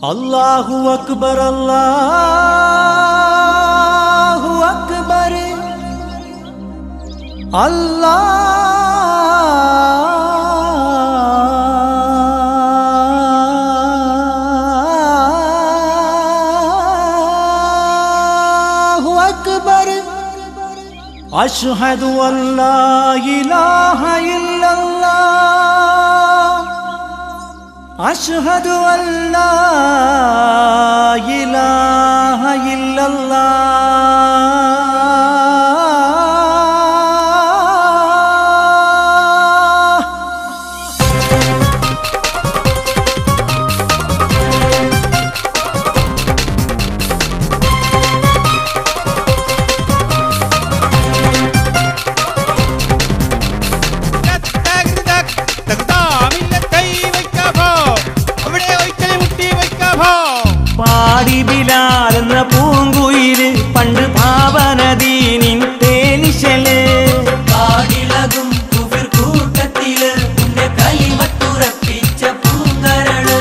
അല്ലാഹു അക്ബർ അല്ലാഹു അക്ബർ അല്ലാഹു അക്ബർ അശ്ഹദു അല്ലാ ഇലാഹ ഇല്ലല്ലാഹ് അശ്ഹദു അല്ലാ ഇലാഹ ഇല്ലല്ലാഹ് പാടി ബിലാൽ എന്ന പൂങ്കുയില് പണ്ട് പാവനദീനിൻ തേനിശല് കാടിളകും കുഫിർ കൂട്ടത്തില് ഉന്റെ കലിമത്തുറപ്പിച്ച പൂങ്കരള്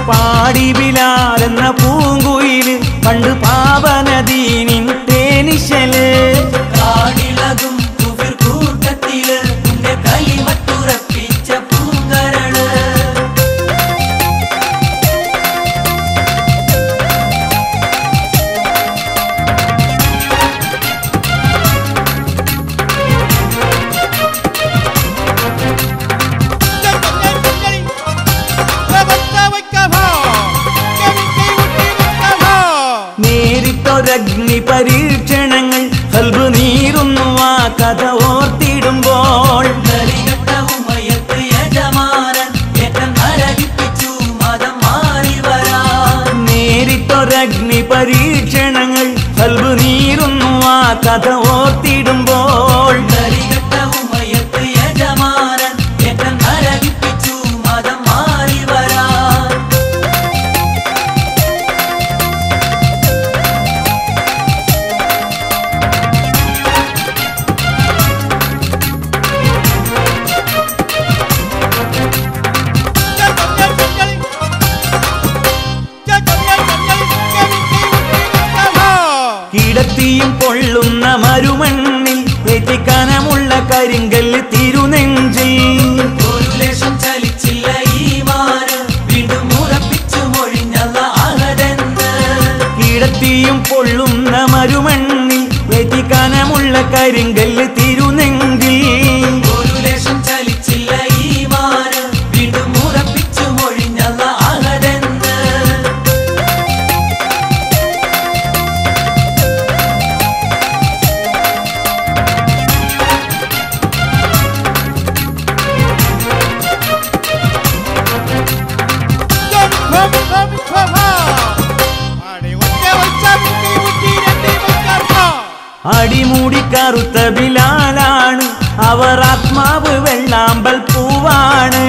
പാടി ബിലാൽ എന്ന പൂങ്കുയില് പണ്ട് പാവനദീനിൻ തേനിശല് കാടിളകും കുഫിർ കൂട്ടത്തില് ഉന്റെ കലിമത്തുറപ്പിച്ച പൂങ്കരള് നേരിട്ടൊരഗ്നി പരീക്ഷണങ്ങൾ കൽബ് നീറുന്നു ആ കഥ ഓർത്തിടുമ്പോൾ നേരിട്ടൊരഗ്നി പരീക്ഷണങ്ങൾ കൽബ് നീറുന്നു ആ കഥ ഓർത്തിടുമ്പോൾ കിടത്തിയും പൊള്ളുന്ന മരുമണ്ണിൽ എത്തിക്കനമുള്ള കരിങ്കല്ല് തിരുനെഞ്ചിൽ ഒരു ലേശം ചലിച്ചില്ല ഈമാന് വീണ്ടും ഉറപ്പിച്ചു മൊഴിഞ്ഞല്ല അഹദെന്ന് കിടത്തിയും പൊള്ളുന്ന മരുമണ്ണിൽ എത്തിക്കനമുള്ള കരിങ്കല്ല് തിരുനെഞ്ചിൽ ഒരു ലേശം ചലിച്ചില്ല ഈമാന് വീണ്ടും ഉറപ്പിച്ചു മൊഴിഞ്ഞല്ല അഹദെന്ന് അടിമൂടി കറുത്ത ബിലാലാണ് അവർ ആത്മാവ് വെള്ളാമ്പൽ പൂവാണ്